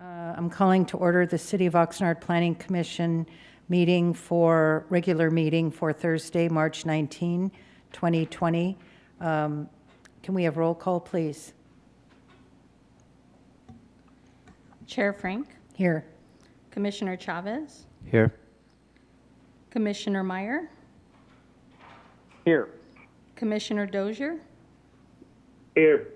I'm calling to order the City of Oxnard Planning Commission regular meeting for Thursday, March 19, 2020. Can we have roll call, please? Chair Frank, Here. Commissioner Chavez, Here. Commissioner Meyer, Here. Commissioner Dozier. Here.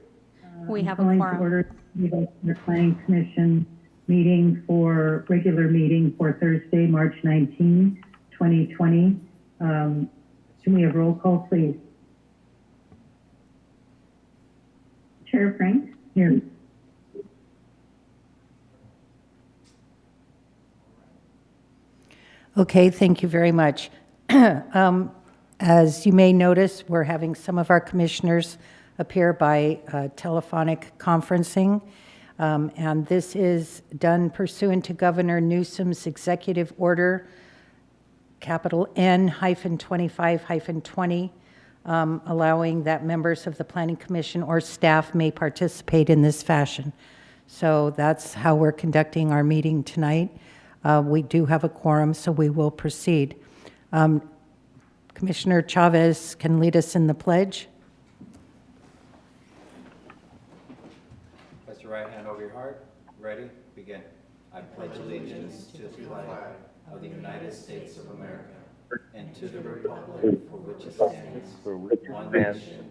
We have a Calling to quorum. order the Oxnard Planning Commission regular meeting for Thursday, March 19, 2020. Can we have roll call, please? Chair Frank? Here. Okay, thank you very much. As you may notice, we're having some of our commissioners appear by telephonic conferencing, and this is done pursuant to Governor Newsom's executive order, capital N-25-20, allowing that members of the Planning Commission or staff may participate in this fashion. So that's how we're conducting our meeting tonight. We do have a quorum, so we will proceed. Commissioner Chavez can lead us in the pledge. Place your right hand over your heart. Ready? Begin. I pledge allegiance to the flag of the United States of America and to the republic for which it stands, one nation,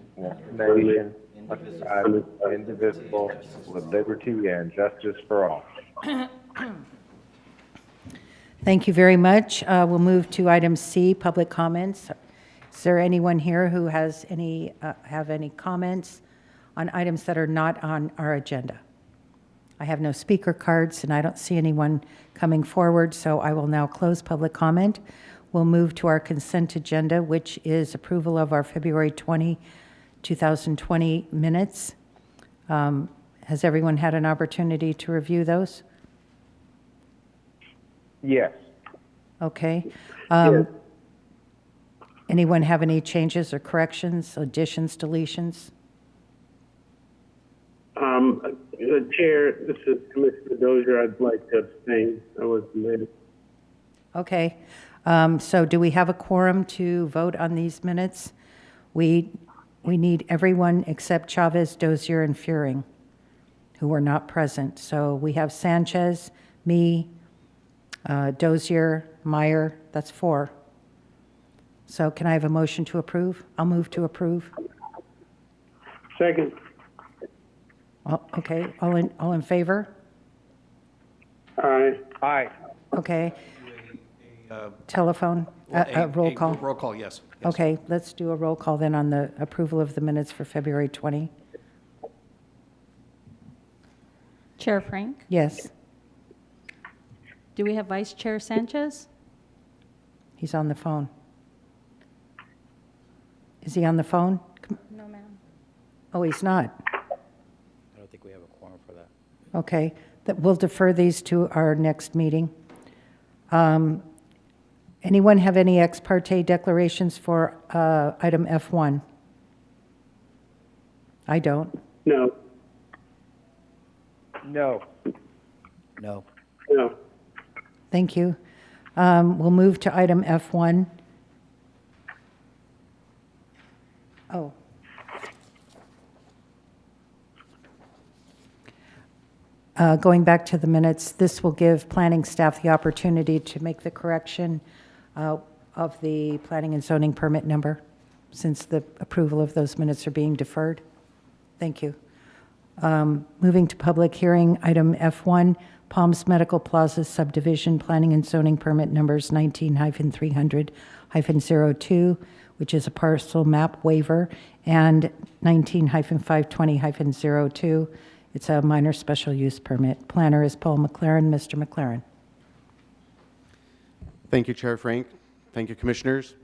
indivisible, with liberty and justice for all. Thank you very much. We'll move to item C, public comments. Is there anyone here who has have any comments on items that are not on our agenda? I have no speaker cards and I don't see anyone coming forward, so I will now close public comment. We'll move to our consent agenda, which is approval of our February 20, 2020 minutes. Has everyone had an opportunity to review those? Yes. Okay. Yes. Anyone have any changes or corrections, additions, deletions? Chair, this is Commissioner Dozier. I'd like to abstain. I was late. Okay. So do we have a quorum to vote on these minutes? We need everyone except Chavez, Dozier, and Fuhring, who were not present. So we have Sanchez, me, Dozier, Meyer, that's 4. So can I have a motion to approve? I'll move to approve. Second. Okay, all in favor? Aye. Aye. Okay. Telephone, roll call? Roll call, yes. Okay, let's do a roll call then on the approval of the minutes for February 20. Chair Frank, Yes, do we have Vice Chair Sanchez? he's on the phone. Is he on the phone? No, ma'am. Oh, he's not. I don't think we have a quorum for that. Okay, we'll defer these to our next meeting. Anyone have any ex parte declarations for item F1? I don't. No. No. No. No. Thank you. We'll move to item F1. Oh. Going back to the minutes, this will give planning staff the opportunity to make the correction of the planning and zoning permit number, since the approval of those minutes are being deferred. Thank you. Moving to public hearing, item F1, Palms Medical Plaza subdivision, planning and zoning permit numbers 19-300-02, which is a parcel map waiver, and 19-520-02. It's a minor special use permit. Planner is Paul McLaren. Mr. McLaren. Thank you, Chair Frank. Thank you, Commissioners.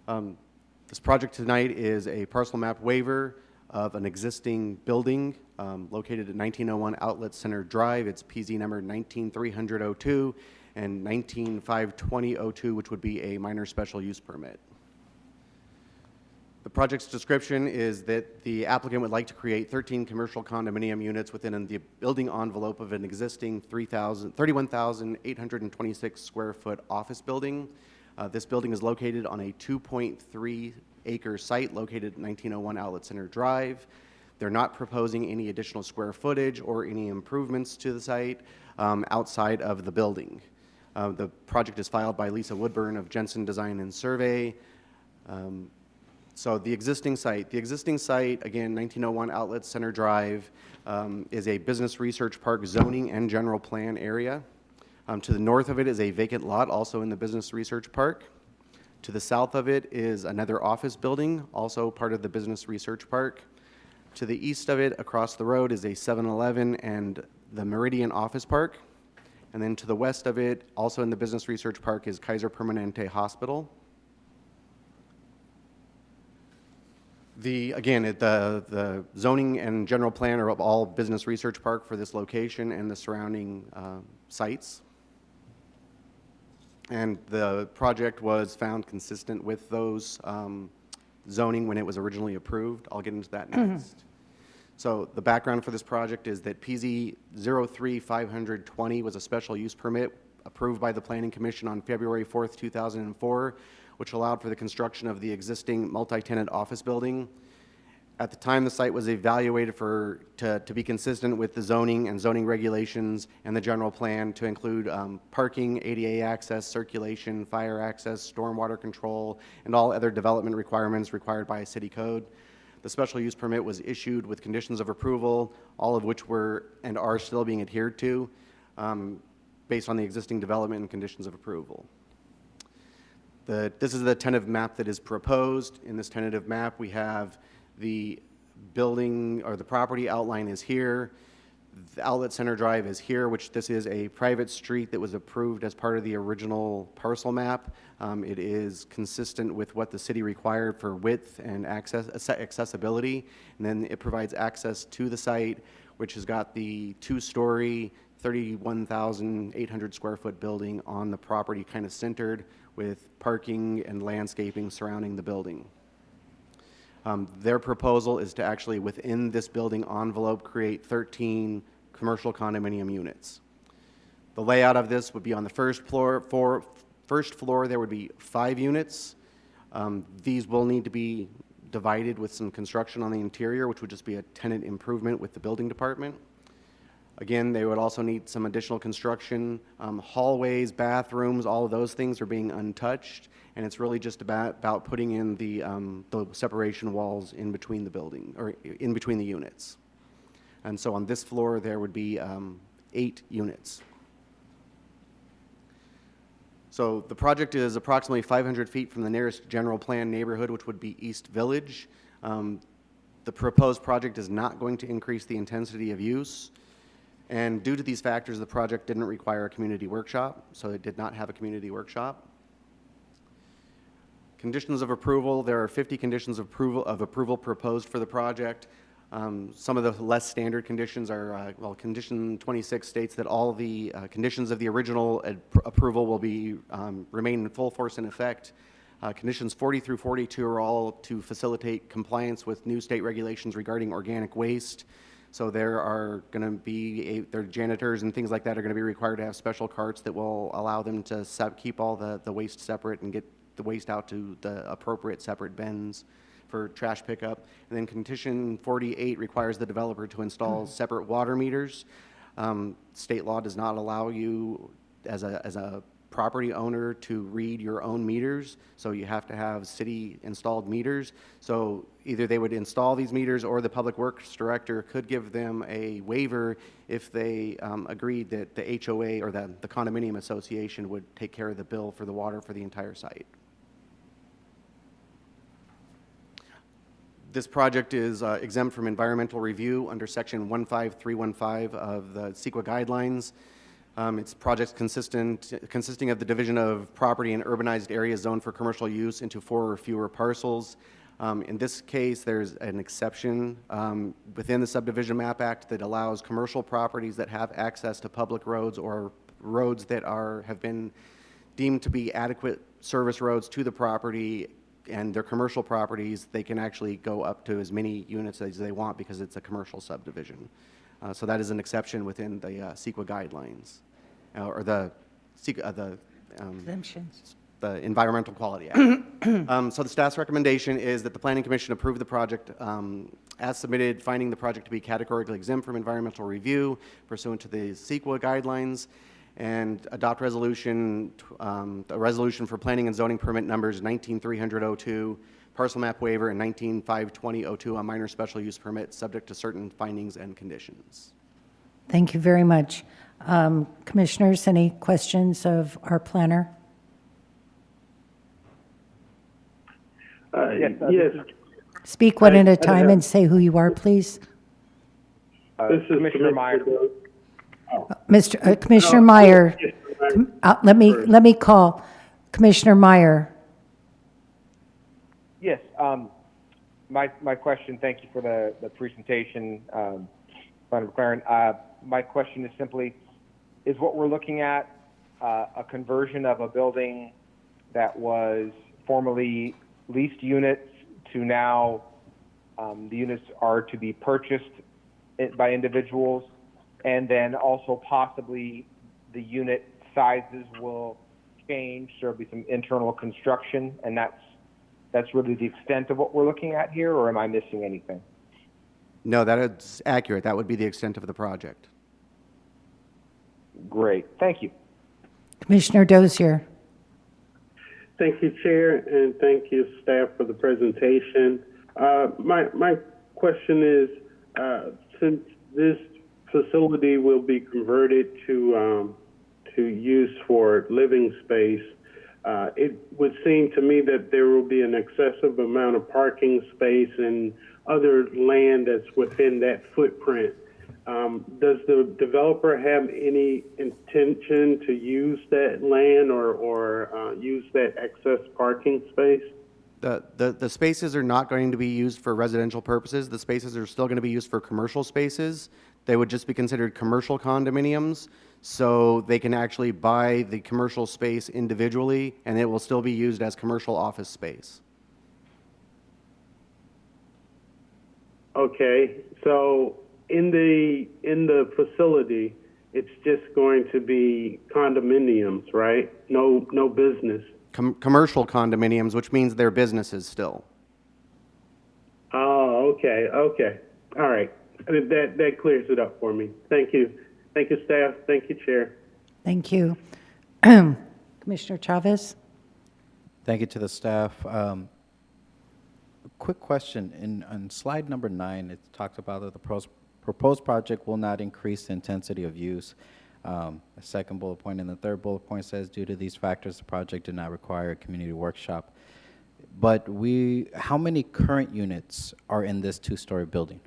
This project tonight is a parcel map waiver of an existing building located at 1901 Outlet Center Drive. It's PZ number 19-300-02 and 19-520-02, which would be a minor special use permit. The project's description is that the applicant would like to create 13 commercial condominium units within the building envelope of an existing 31,826 square foot office building. This building is located on a 2.3 acre site located at 1901 Outlet Center Drive. They're not proposing any additional square footage or any improvements to the site outside of the building. The project is filed by Lisa Woodburn of Jensen Design and Survey. So the existing site, again, 1901 Outlet Center Drive, is a business research park zoning and general plan area. To the north of it is a vacant lot, also in the business research park. To the south of it is another office building, also part of the business research park. To the east of it, across the road, is a 7-Eleven and the Meridian Office Park. And then to the west of it, also in the business research park, is Kaiser Permanente Hospital. The zoning and general plan are of all business research park for this location and the surrounding sites. And the project was found consistent with those zoning when it was originally approved. I'll get into that next. So the background for this project is that PZ 03520 was a special use permit approved by the Planning Commission on February 4th, 2004, which allowed for the construction of the existing multi-tenant office building. At the time, the site was evaluated to be consistent with the zoning and zoning regulations and the general plan to include parking, ADA access, circulation, fire access, stormwater control, and all other development requirements required by a city code. The special use permit was issued with conditions of approval, all of which were and are still being adhered to based on the existing development and conditions of approval. This is the tentative map that is proposed. In this tentative map, we have the building or the property outline is here. The Outlet Center Drive is here, which this is a private street that was approved as part of the original parcel map. It is consistent with what the city required for width and accessibility. And then it provides access to the site, which has got the two-story, 31,800 square foot building on the property kind of centered with parking and landscaping surrounding the building. Their proposal is to actually, within this building envelope, create 13 commercial condominium units. The layout of this would be on the first floor. First floor, there would be 5 units. These will need to be divided with some construction on the interior, which would just be a tenant improvement with the building department. Again, they would also need some additional construction. Hallways, bathrooms, all of those things are being untouched, and it's really just about putting in the separation walls in between the building, or in between the units. And so on this floor, there would be 8 units. So the project is approximately 500 feet from the nearest general plan neighborhood, which would be East Village. The proposed project is not going to increase the intensity of use. And due to these factors, the project didn't require a community workshop, so it did not have a community workshop. Conditions of approval, there are 50 conditions of approval proposed for the project. Some of the less standard conditions are, condition 26 states that all the conditions of the original approval will be remain in full force and effect. Conditions 40 through 42 are all to facilitate compliance with new state regulations regarding organic waste. So there are going to be, their janitors and things like that are going to be required to have special carts that will allow them to keep all the waste separate and get the waste out to the appropriate separate bins for trash pickup. And then condition 48 requires the developer to install separate water meters. State law does not allow you as a property owner to read your own meters, so you have to have city installed meters. So either they would install these meters or the public works director could give them a waiver if they agreed that the HOA or the condominium association would take care of the bill for the water for the entire site. This project is exempt from environmental review under section 15315 of the CEQA guidelines. It's projects consisting of the division of property in urbanized areas zoned for commercial use into 4 or fewer parcels. In this case, there's an exception within the Subdivision Map Act that allows commercial properties that have access to public roads or roads that have been deemed to be adequate service roads to the property and their commercial properties, they can actually go up to as many units as they want because it's a commercial subdivision. So that is an exception within the CEQA guidelines, or the Exemptions. the Environmental Quality Act. So the staff's recommendation is that the Planning Commission approve the project as submitted, finding the project to be categorically exempt from environmental review pursuant to the CEQA guidelines, and adopt resolution, a resolution for planning and zoning permit numbers 19-300-02, parcel map waiver, and 19-520-02 on minor special use permit, subject to certain findings and conditions. Thank you very much. Commissioners, any questions of our planner? Yes, Speak one at I a time and say who you are, please. this is Commissioner Meyer. Commissioner Meyer, let me call Commissioner Meyer. Yes, my question, thank you for the presentation, Senator McLaren. My question is simply, is what we're looking at a conversion of a building that was formerly leased units to now the units are to be purchased by individuals, and then also possibly the unit sizes will change, there will be some internal construction, and that's really the extent of what we're looking at here, or am I missing anything? No, that is accurate. That would be the extent of the project. Great, thank you. Commissioner Dozier. Thank you, Chair, and thank you, staff, for the presentation. My question is, since this facility will be converted to use for living space, it would seem to me that there will be an excessive amount of parking space and other land that's within that footprint. Does the developer have any intention to use that land or use that excess parking space? The spaces are not going to be used for residential purposes. The spaces are still going to be used for commercial spaces. They would just be considered commercial condominiums, so they can actually buy the commercial space individually, and it will still be used as commercial office space. Okay, so in the facility, it's just going to be condominiums, right? No business. Commercial condominiums, which means they're businesses still. Oh, okay. All right. That clears it up for me. Thank you. Thank you, staff. Thank you, Chair. Thank you. Commissioner Chavez? Thank you to the staff. Quick question. On slide number 9, it talks about that the proposed project will not increase the intensity of use. The second bullet point and the third bullet point says, due to these factors, the project did not require a community workshop. But how many current units are in this two-story building?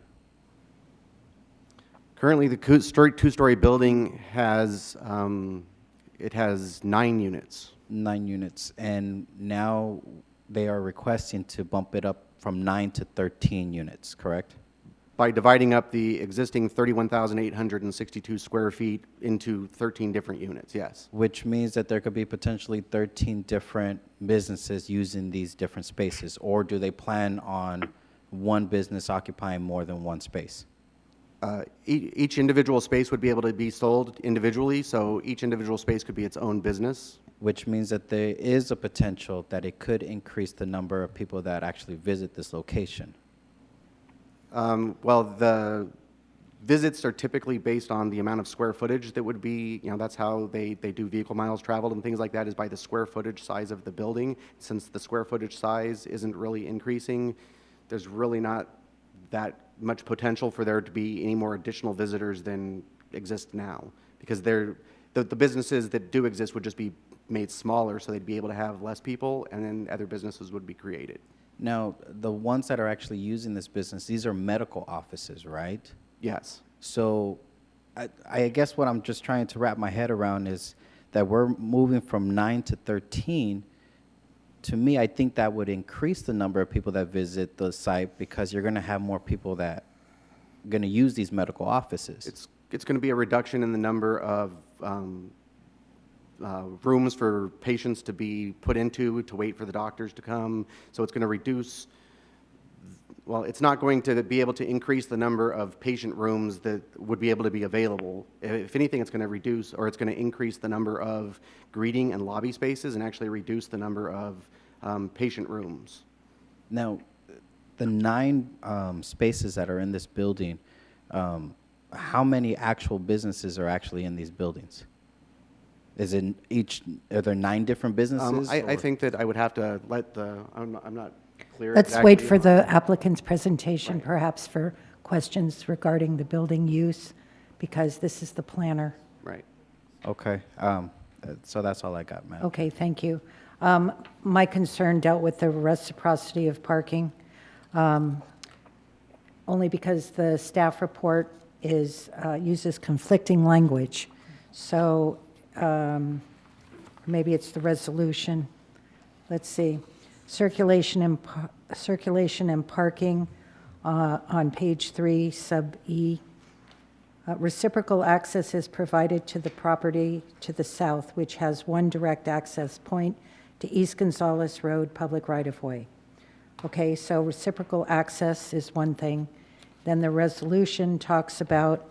Currently, the two-story building has, it has 9 units. 9 units, and now they are requesting to bump it up from 9 to 13 units, correct? By dividing up the existing 31,862 square feet into 13 different units, yes. Which means that there could be potentially 13 different businesses using these different spaces, or do they plan on one business occupying more than one space? Each individual space would be able to be sold individually, so each individual space could be its own business. Which means that there is a potential that it could increase the number of people that actually visit this location. Well, the visits are typically based on the amount of square footage that would be, that's how they do vehicle miles traveled and things like that, is by the square footage size of the building. Since the square footage size isn't really increasing, there's really not that much potential for there to be any more additional visitors than exist now, because the businesses that do exist would just be made smaller, so they'd be able to have less people, and then other businesses would be created. Now, the ones that are actually using this business, these are medical offices, right? Yes. So I guess what I'm just trying to wrap my head around is that we're moving from 9 to 13. To me, I think that would increase the number of people that visit the site, because you're going to have more people that are going to use these medical offices. It's going to be a reduction in the number of rooms for patients to be put into to wait for the doctors to come. So it's going to reduce, well, it's not going to be able to increase the number of patient rooms that would be able to be available. If anything, it's going to reduce, or it's going to increase the number of greeting and lobby spaces and actually reduce the number of patient rooms. Now, the 9 spaces that are in this building, how many actual businesses are actually in these buildings? Is it are there 9 different businesses? I or- think that I would have to let I'm not clear. Let's wait exactly. for the applicant's presentation, perhaps for questions regarding the building use, because this is the planner. Right. Okay, so that's all I got, Madam. Okay, thank you. My concern dealt with the reciprocity of parking, only because the staff report uses conflicting language. So maybe it's the resolution. Let's see. Circulation and parking on page 3, sub E. Reciprocal access is provided to the property to the south, which has one direct access point to East Gonzales Road, public right-of-way. Okay, so reciprocal access is one thing. Then the resolution talks about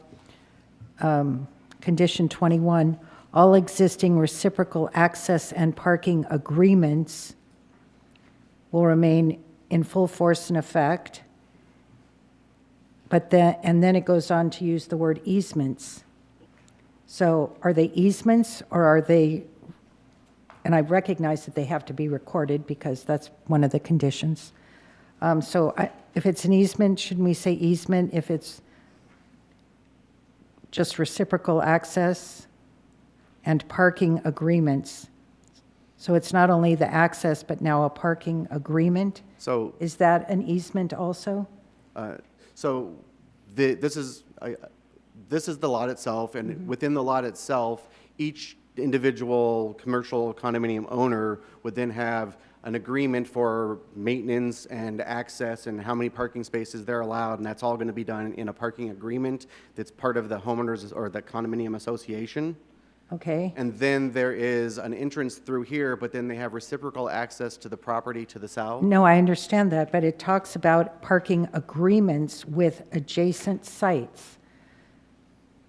condition 21, all existing reciprocal access and parking agreements will remain in full force and effect. But then it goes on to use the word easements. So are they easements or are they, and I recognize that they have to be recorded because that's one of the conditions. If it's an easement, shouldn't we say easement if it's just reciprocal access and parking agreements? So it's not only the access, but now a parking agreement? So Is that an easement also? So this is the lot itself, and within the lot itself, each individual commercial condominium owner would then have an agreement for maintenance and access and how many parking spaces they're allowed, and that's all going to be done in a parking agreement that's part of the homeowners or the condominium association. Okay. And then there is an entrance through here, but then they have reciprocal access to the property to the south. No, I understand that, but it talks about parking agreements with adjacent sites.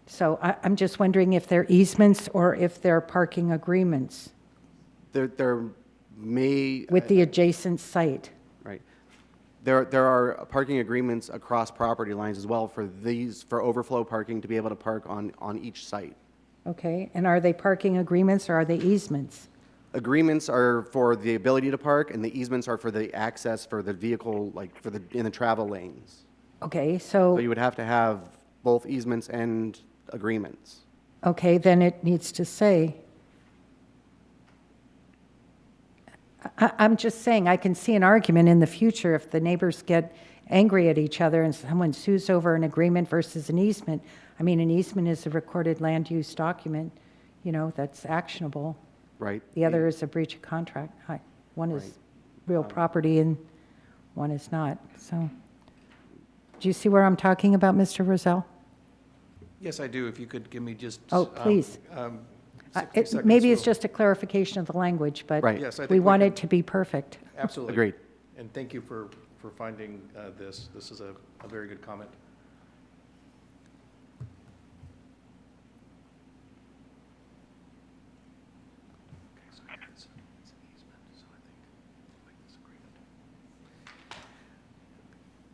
So I'm just wondering if they're easements or if they're parking agreements There may... with the adjacent site. Right. There are parking agreements across property lines as well for overflow parking to be able to park on each site. Okay, and are they parking agreements or are they easements? Agreements are for the ability to park, and the easements are for the access for the vehicle, like in the travel lanes. Okay, So you would have to have both easements and agreements. okay, then it needs to say, I'm just saying, I can see an argument in the future if the neighbors get angry at each other and someone sues over an agreement versus an easement. I mean, an easement is a recorded land use document, that's actionable. Right. The other is a breach of contract. One is real property and one is not. So, do you see where I'm talking about, Mr. Roselle? Yes, I do. If you could give me just. Oh, please. 60 seconds Maybe it's will- just a clarification of the language, but Right. Yes, I think we we want can- it to be perfect. Absolutely. Agreed. And thank you for finding this. This is a very good comment.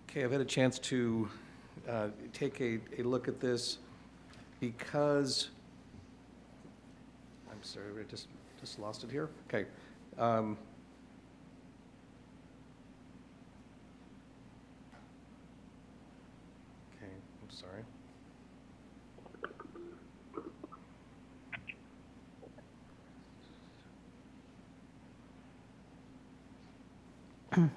Okay, I've had a chance to take a look at this because, I'm sorry, I just lost it here. Okay. Okay, I'm sorry. Just had-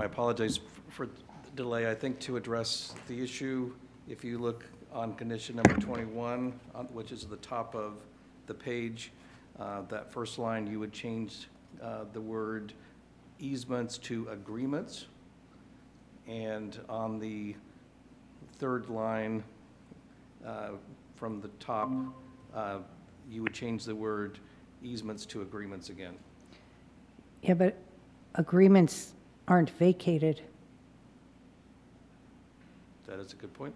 I apologize for the delay. I think to address the issue, if you look on condition number 21, which is the top of the page, that first line, you would change the word easements to agreements. And on the third line from the top, you would change the word easements to agreements again. Yeah, but agreements aren't vacated. That is a good point.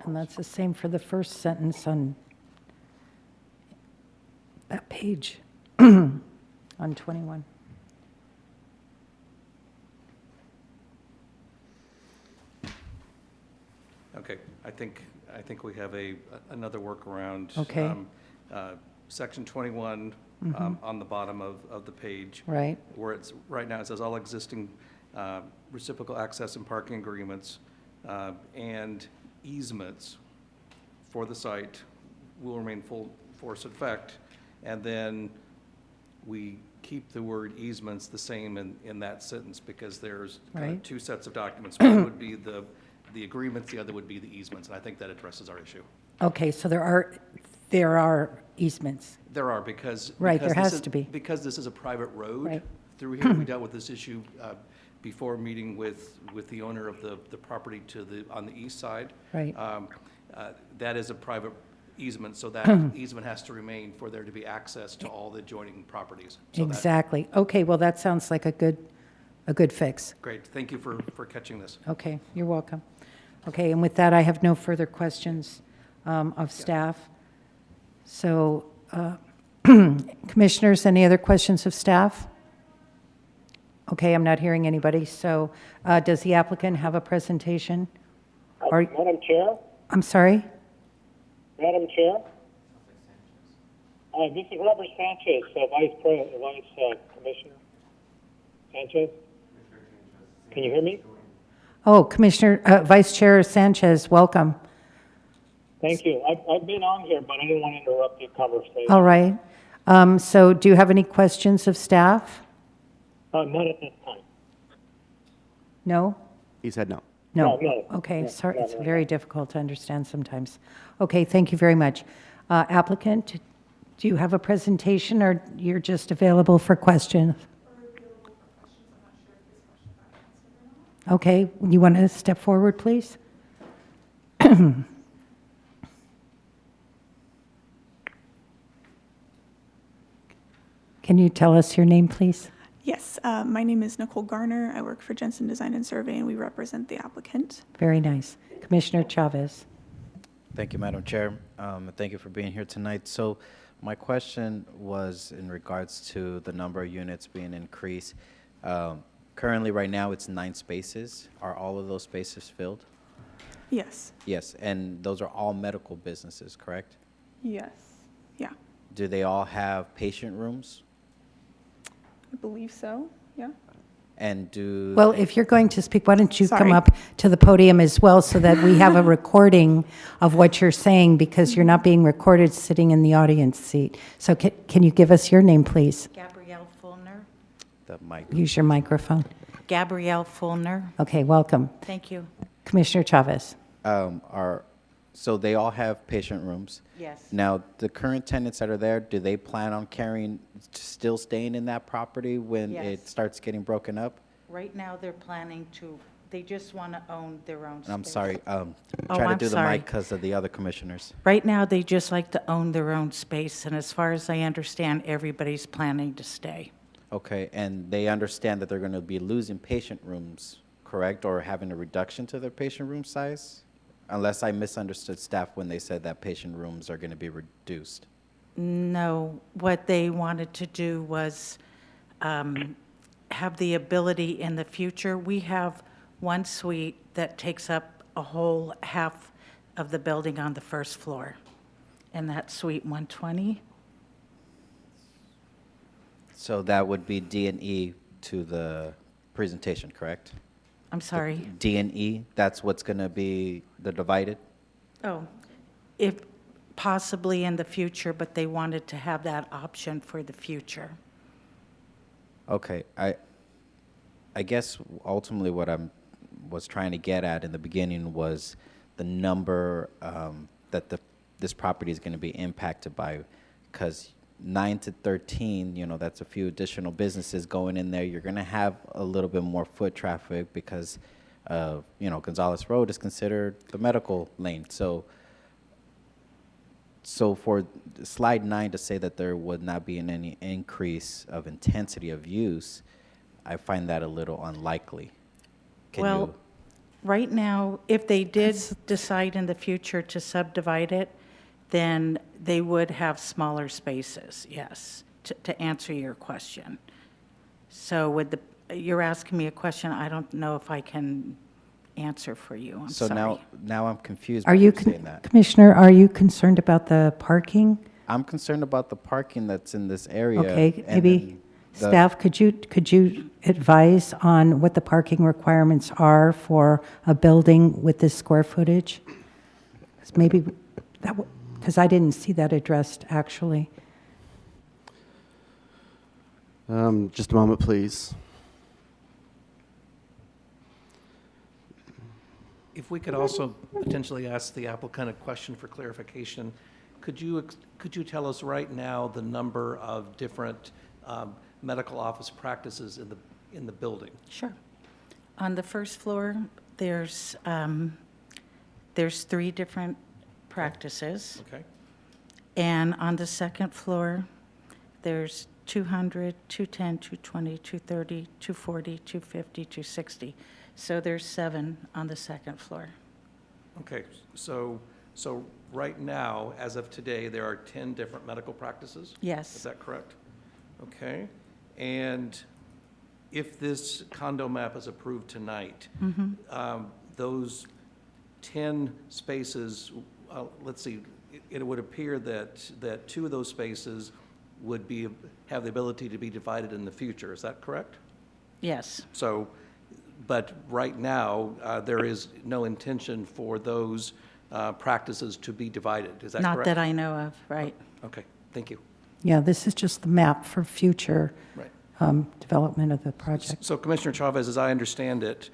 And that's the same for the first sentence on that page, on 21. Okay, I think we have another workaround. Okay. Section 21, on the bottom of the page. Right. Where it's, right now it says all existing reciprocal access and parking agreements and easements for the site will remain full force effect. And then we keep the word easements the same in that sentence because there's kind Right. of two sets of documents. One would be the agreements, the other would be the easements, and I think that addresses our issue. Okay, so there are easements. There are, because. Right, because there this has is- to be. Because this is a private road. Right. Through here, we dealt with this issue before meeting with the owner of the property on the east side. Right. That is a private easement, so that easement has to remain for there to be access to all the adjoining properties. So that- Exactly. Okay, well, that sounds like a good fix. Great, thank you for catching this. Okay, you're welcome. Okay, and with that, I have no further questions of staff. So, commissioners, any other questions of staff? Okay, I'm not hearing anybody. So, does the applicant have a presentation? Madam Chair? I'm sorry? Madam Chair? This is Robert Sanchez, Vice Commissioner Sanchez. Can you hear me? Oh, Commissioner, Vice Chair Sanchez, welcome. Thank you. I've been on here, but I didn't want to interrupt the conversation. All right. So do you have any questions of staff? Not at this time. No? He said no. No. No. Okay, No, sorry, no, it's no, no. very difficult to understand sometimes. Okay, thank you very much. Applicant, do you have a presentation or you're just available for questions? Okay, you want to step forward, please? Can you tell us your name, please? Yes, my name is Nicole Garner. I work for Jensen Design and Survey, and we represent the applicant. Very nice. Commissioner Chavez. Thank you, Madam Chair. Thank you for being here tonight. So my question was in regards to the number of units being increased. Currently, right now, it's 9 spaces. Are all of those spaces filled? Yes, Yes, and those are all medical businesses, correct? yes, yeah, Do they all have patient rooms? I believe so, yeah. And do Well, if you're going to speak, why don't you come Sorry. up to the podium as well so that we have a recording of what you're saying because you're not being recorded sitting in the audience seat. So can you give us your name, please? Gabrielle Fulner. the mic? Use your microphone. Gabrielle Fulner. Okay, welcome. Thank you. Commissioner Chavez. So they all have patient rooms? Yes. Now, the current tenants that are there, do they plan on still staying in that property when Yes. it starts getting broken up? Right now, they're planning to, they just want to own their own space. I'm sorry, try to I'm do the sorry. mic because of the other commissioners. Right now, they just like to own their own space, and as far as I understand, everybody's planning to stay. Okay, and they understand that they're going to be losing patient rooms, correct? Or having a reduction to their patient room size? Unless I misunderstood staff when they said that patient rooms are going to be reduced. No, what they wanted to do was have the ability in the future. We have one suite that takes up a whole half of the building on the first floor, and that's Suite 120. So that would be D and E to the presentation, correct? I'm sorry. D and E, that's what's going to be the divided? Oh, if possibly in the future, but they wanted to have that option for the future. Okay, I guess ultimately what was trying to get at in the beginning was the number that this property is going to be impacted by, because 9 to 13, that's a few additional businesses going in there. You're going to have a little bit more foot traffic because, Gonzales Road is considered the medical lane. So for slide 9 to say that there would not be any increase of intensity of use, I find that a little unlikely. Well, right now, if they did decide in the future to subdivide it, then they would have smaller spaces, yes, to answer your question. So you're asking me a question I don't know if I can answer for you. I'm So sorry. now I'm confused. Are by you, saying that. Commissioner, are you concerned about the parking? I'm concerned about the parking that's in this area. Okay, and maybe then the- staff, could you advise on what the parking requirements are for a building with this square footage? 'Cause maybe that, because I didn't see that addressed, actually. Just a moment, please. If we could also potentially ask the applicant a question for clarification, could you tell us right now the number of different medical office practices in the building? Sure. On the first floor, there's 3 different practices. Okay. And on the second floor, there's 200, 210, 220, 230, 240, 250, 260. So there's 7 on the second floor. Okay, so right now, as of today, there are 10 different medical practices? Yes. Is that correct? Okay, and if this condo map is approved tonight, those 10 spaces, let's see, it would appear that 2 of those spaces would have the ability to be divided in the future, is that correct? Yes. So, but right now, there is no intention for those practices to be divided, is that correct? Not that I know of, right. Okay, thank you. Yeah, this is just the map for future Right. development of the project. So Commissioner Chavez, as I understand it,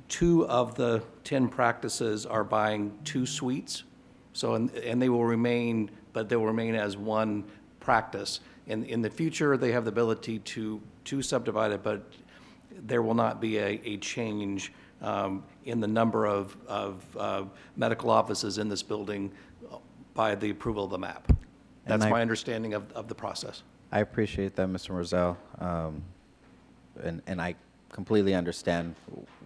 2 of the 10 practices are buying 2 suites, so, and they will remain, but they will remain as one practice. In the future, they have the ability to subdivide it, but there will not be a change in the number of medical offices in this building by the approval of the map. That's my understanding of the process. I appreciate that, Mr. Rosell, and I completely understand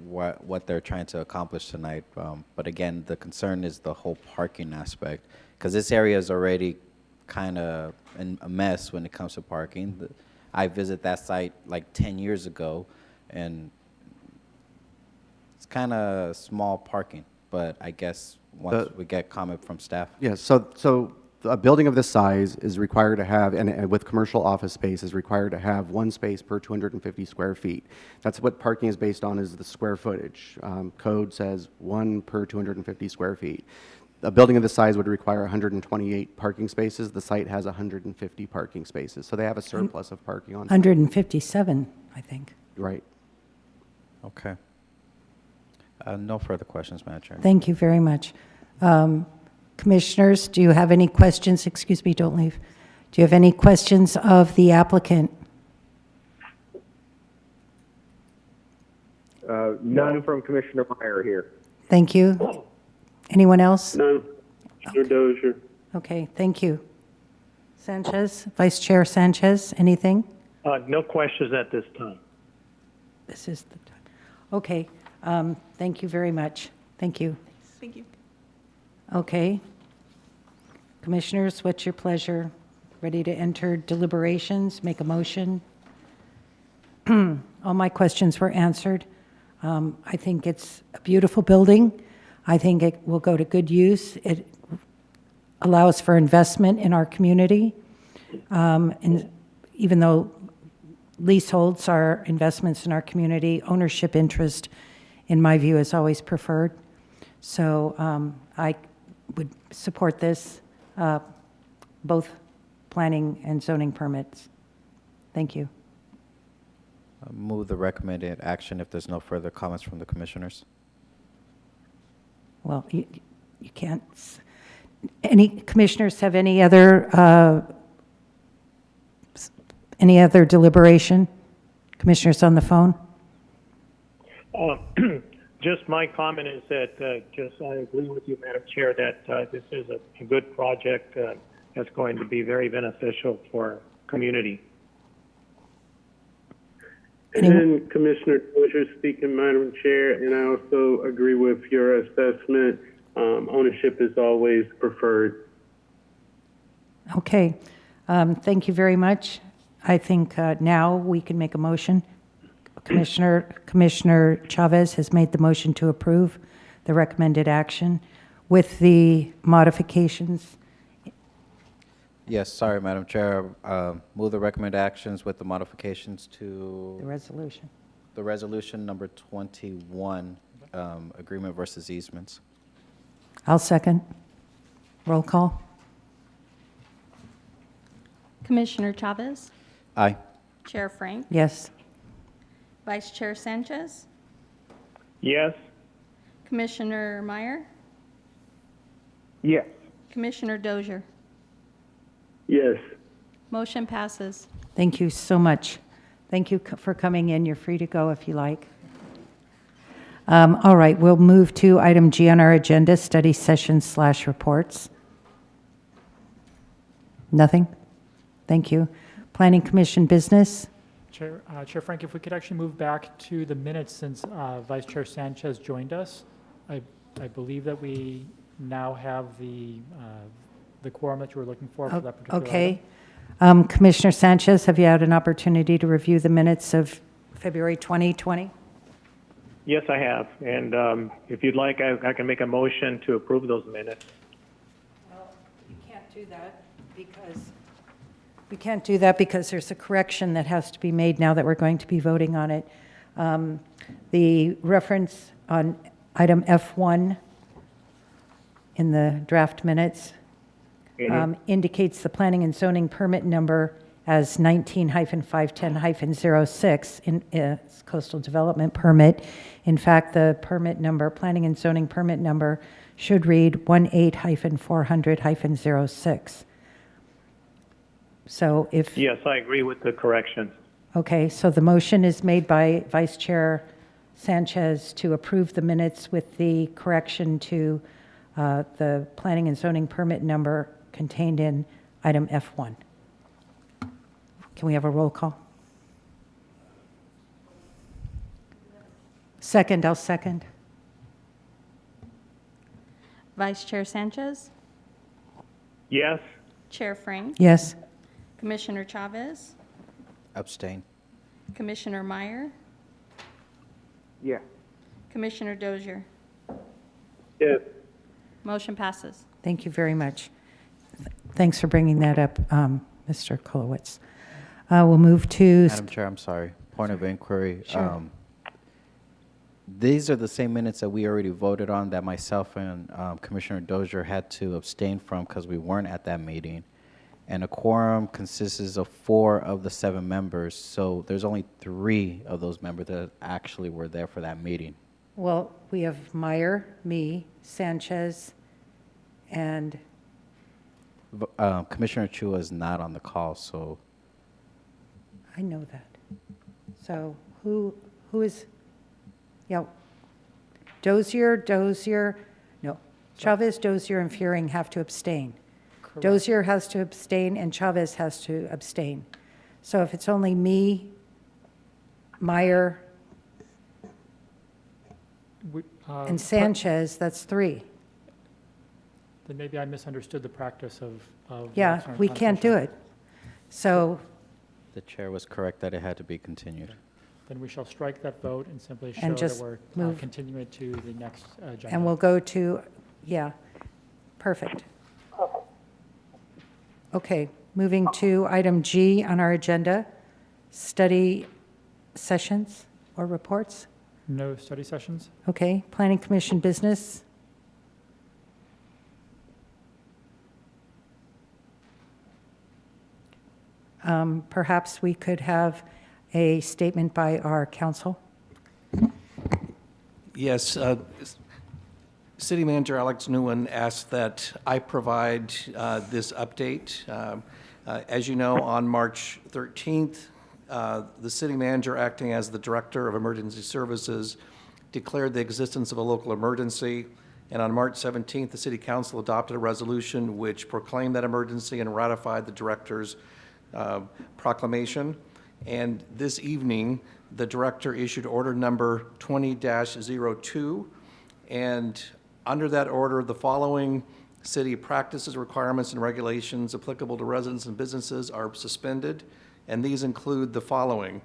what they're trying to accomplish tonight. But again, the concern is the whole parking aspect, because this area is already kind of a mess when it comes to parking. I visited that site like 10 years ago, and it's kind of small parking. But I guess once we get comment from staff. Yeah, so a building of this size is required to have, and with commercial office space, is required to have 1 space per 250 square feet. That's what parking is based on, is the square footage. Code says 1 per 250 square feet. A building of this size would require 128 parking spaces. The site has 150 parking spaces, so they have a surplus of parking on site. 157, I think. Right. Okay. No further questions, Madam Chair. Thank you very much. Commissioners, do you have any questions? Excuse me, don't leave. Do you have any questions of the applicant? None from Commissioner Meyer here. Thank you. Anyone else? None. Commissioner Dozier. Okay, thank you. Sanchez, Vice Chair Sanchez, anything? No questions at this time. This is the time. Okay, thank you very much. Thank you. Thank you. Okay. Commissioners, what's your pleasure? Ready to enter deliberations, make a motion? All my questions were answered. I think it's a beautiful building. I think it will go to good use. It allows for investment in our community. And, even though leaseholds are investments in our community, ownership interest, in my view, is always preferred. So I would support this, both planning and zoning permits. Thank you. Move the recommended action if there's no further comments from the commissioners. Well, you can't. Any commissioners have any other deliberation? Commissioners on the phone? Just my comment is that I agree with you, Madam Chair, that this is a good project that's going to be very beneficial for community. And then Commissioner Dozier speaking, Madam Chair, and I also agree with your assessment. Ownership is always preferred. Okay. Thank you very much. I think now we can make a motion. Commissioner Chavez has made the motion to approve the recommended action with the modifications. Yes, sorry, Madam Chair. Move the recommended actions with the modifications to The resolution. the resolution number 21, agreement versus easements. I'll second. Roll call. Commissioner Chavez, Aye. Chair Frank, Yes. Vice Chair Sanchez, Yes? Commissioner Meyer, Yes. Commissioner Dozier. Yes. Motion passes. Thank you so much. Thank you for coming in. You're free to go if you like. All right, we'll move to item G on our agenda, study sessions / reports. Nothing? Thank you. Planning Commission business? Chair Frank, if we could actually move back to the minutes since Vice Chair Sanchez joined us. I believe that we now have the quorum that you were looking for that particular Okay. Commissioner Sanchez, have you had an opportunity to review the minutes of February 2020? Yes, I have. And if you'd like, I can make a motion to approve those minutes. Well, you can't do that because there's a correction that has to be made now that we're going to be voting on it. The reference on item F1 in the draft minutes indicates the planning and zoning permit number as 19-510-06 in coastal development permit. In fact, the permit number, planning and zoning permit number, should read 18-400-06. So if... Yes, I agree with the correction. Okay, so the motion is made by Vice Chair Sanchez to approve the minutes with the correction to the planning and zoning permit number contained in item F1. Can we have a roll call? Second, I'll second. Vice Chair Sanchez, Yes? Chair Frank, Yes. Commissioner Chavez, Abstain. Commissioner Meyer, Yes. Commissioner Dozier. Yes. Motion passes. Thank you very much. Thanks for bringing that up, Mr. Kolowitz. We'll move to... Madam Chair, I'm sorry. Point of inquiry. Sure. These are the same minutes that we already voted on that myself and Commissioner Dozier had to abstain from because we weren't at that meeting. And a quorum consists of 4 of the 7 members, so there's only 3 of those members that actually were there for that meeting. Well, we have Meyer, me, Sanchez, and... Commissioner Chua is not on the call, so... I know that. So who is... Yeah. Dozier, no. Chavez, Dozier, and Fearing have to abstain. Correct. Dozier has to abstain, and Chavez has to abstain. So if it's only me, Meyer, and Sanchez, that's 3. Then maybe I misunderstood the practice of Yeah, Western we can't do Constitution. it. So, The chair was correct that it had to be continued. Then we shall strike that vote and simply show And that just we're move- continuing it to the next agenda. and we'll go to, yeah, perfect. Okay, Moving to item G on our agenda, study sessions or reports. No study sessions? Okay, Planning Commission business. Perhaps we could have a statement by our council. Yes, City Manager Alex Nguyen asked that I provide this update. As you know, on March 13th, the city manager, acting as the Director of Emergency Services, declared the existence of a local emergency. And on March 17th, the City Council adopted a resolution which proclaimed that emergency and ratified the Director's proclamation. And this evening, the Director issued order number 20-02. And under that order, the following city practices, requirements, and regulations applicable to residents and businesses are suspended. And these include the following.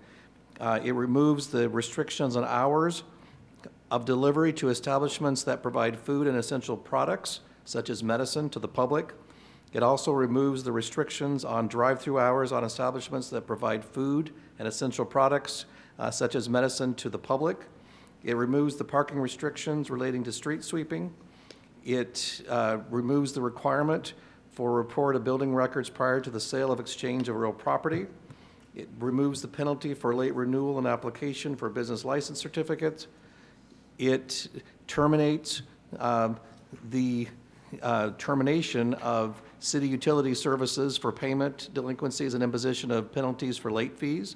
It removes the restrictions on hours of delivery to establishments that provide food and essential products, such as medicine, to the public. It also removes the restrictions on drive-through hours on establishments that provide food and essential products, such as medicine, to the public. It removes the parking restrictions relating to street sweeping. It removes the requirement for report of building records prior to the sale of exchange of real property. It removes the penalty for late renewal and application for business license certificates. It terminates the termination of city utility services for payment delinquencies and imposition of penalties for late fees.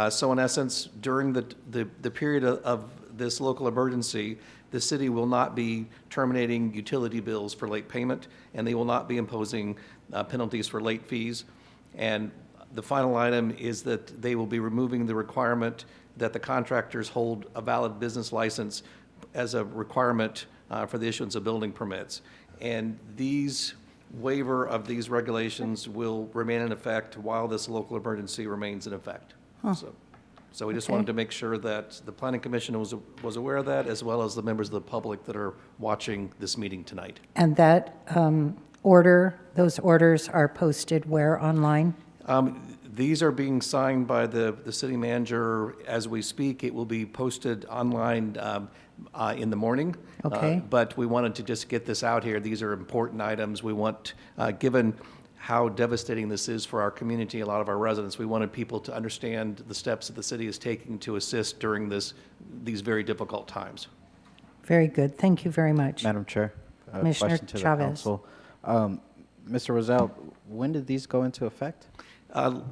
So in essence, during the period of this local emergency, the city will not be terminating utility bills for late payment, and they will not be imposing penalties for late fees. And the final item is that they will be removing the requirement that the contractors hold a valid business license as a requirement for the issuance of building permits. And these waiver of these regulations will remain in effect while this local emergency remains in effect. So we just wanted to make sure that the Planning Commission was aware of that, as well as the members of the public that are watching this meeting tonight. And that those orders are posted where online? These are being signed by the city manager as we speak. It will be posted online in the morning. Okay. But we wanted to just get this out here. These are important items. We want, given how devastating this is for our community, a lot of our residents, we wanted people to understand the steps that the city is taking to assist during these very difficult times. Very good. Thank you very much. Madam Chair, a Commissioner question to the Chavez. council. Mr. Rosell, when did these go into effect?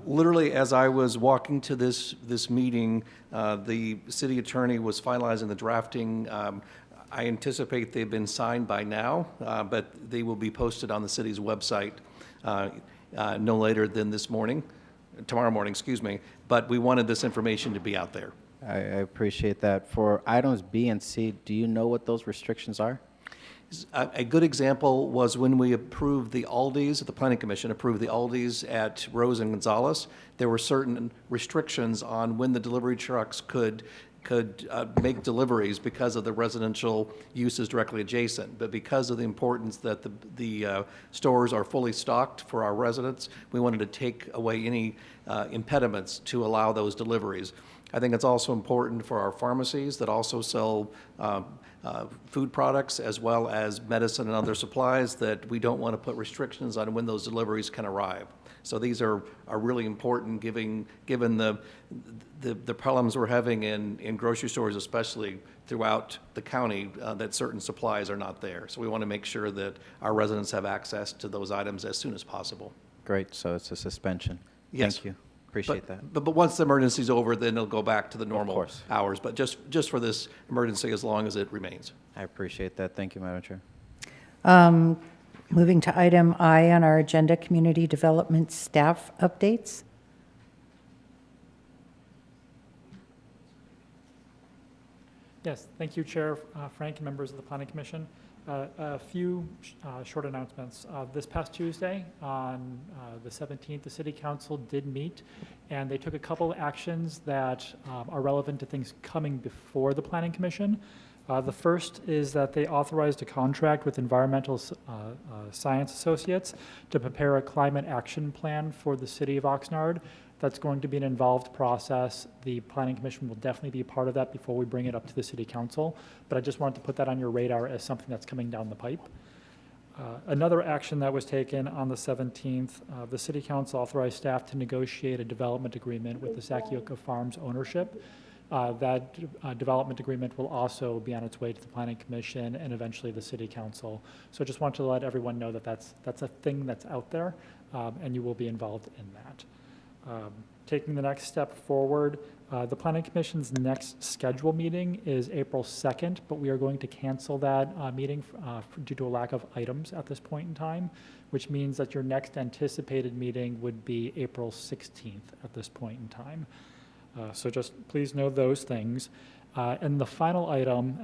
Literally, as I was walking to this meeting, the city attorney was finalizing the drafting. I anticipate they've been signed by now, but they will be posted on the city's website no later than tomorrow morning, excuse me. But we wanted this information to be out there. I appreciate that. For items B and C, do you know what those restrictions are? A good example was when we approved the Aldi's, the Planning Commission approved the Aldi's at Rose and Gonzalez. There were certain restrictions on when the delivery trucks could make deliveries because of the residential uses directly adjacent. But because of the importance that the stores are fully stocked for our residents, we wanted to take away any impediments to allow those deliveries. I think it's also important for our pharmacies that also sell food products as well as medicine and other supplies that we don't want to put restrictions on when those deliveries can arrive. So these are really important given the problems we're having in grocery stores, especially throughout the county, that certain supplies are not there. So we want to make sure that our residents have access to those items as soon as possible. Great, so it's a suspension. Yes. Thank you. Appreciate that. But once the emergency's over, then it'll go back to the normal course. hours. But just for this emergency, as long as it remains. I appreciate that. Thank you, Madam Chair. Moving to item I on our agenda, community development staff updates. Yes, thank you, Chair Frank and members of the Planning Commission. A few short announcements. This past Tuesday, on the 17th, the City Council did meet, and they took a couple actions that are relevant to things coming before the Planning Commission. The first is that they authorized a contract with Environmental Science Associates to prepare a climate action plan for the city of Oxnard. That's going to be an involved process. The Planning Commission will definitely be a part of that before we bring it up to the City Council, but I just wanted to put that on your radar as something that's coming down the pipe. Another action that was taken on the 17th, the City Council authorized staff to negotiate a development agreement with the Sakioka Farms ownership. That development agreement will also be on its way to the Planning Commission and eventually the City Council. So I just want to let everyone know that that's a thing that's out there, and you will be involved in that. Taking the next step forward, the Planning Commission's next scheduled meeting is April 2nd, but we are going to cancel that meeting due to a lack of items at this point in time, which means that your next anticipated meeting would be April 16th at this point in time. So just please know those things. And the final item,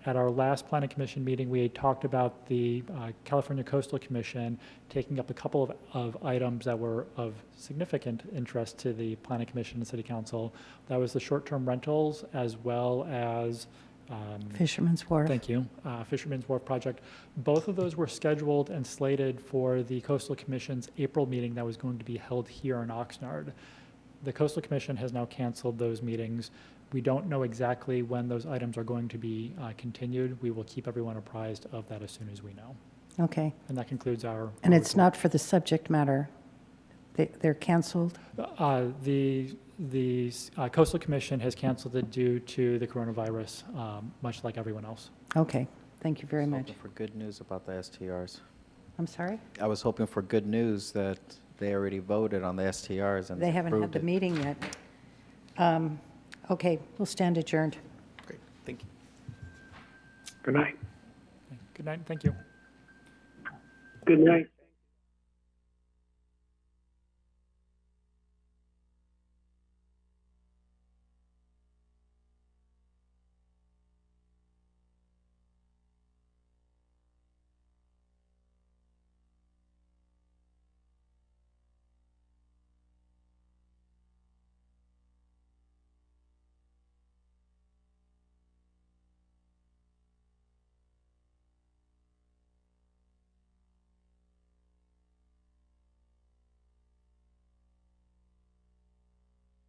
at our last Planning Commission meeting, we had talked about the California Coastal Commission taking up a couple of items that were of significant interest to the Planning Commission and City Council. That was the short-term rentals as well as Fisherman's Wharf. Thank you. Fisherman's Wharf project. Both of those were scheduled and slated for the Coastal Commission's April meeting that was going to be held here in Oxnard. The Coastal Commission has now canceled those meetings. We don't know exactly when those items are going to be continued. We will keep everyone apprised of that as soon as we know. Okay. And that concludes our. And it's not for the subject matter? They're canceled? The Coastal Commission has canceled it due to the coronavirus, much like everyone else. Okay. Thank you very much. Hoping for good news about the STRs. I'm sorry? I was hoping for good news that they already voted on the STRs and They haven't had approved the it. meeting yet. Okay, we'll stand adjourned. Great, thank you. Good night. Good night, thank you. Good night.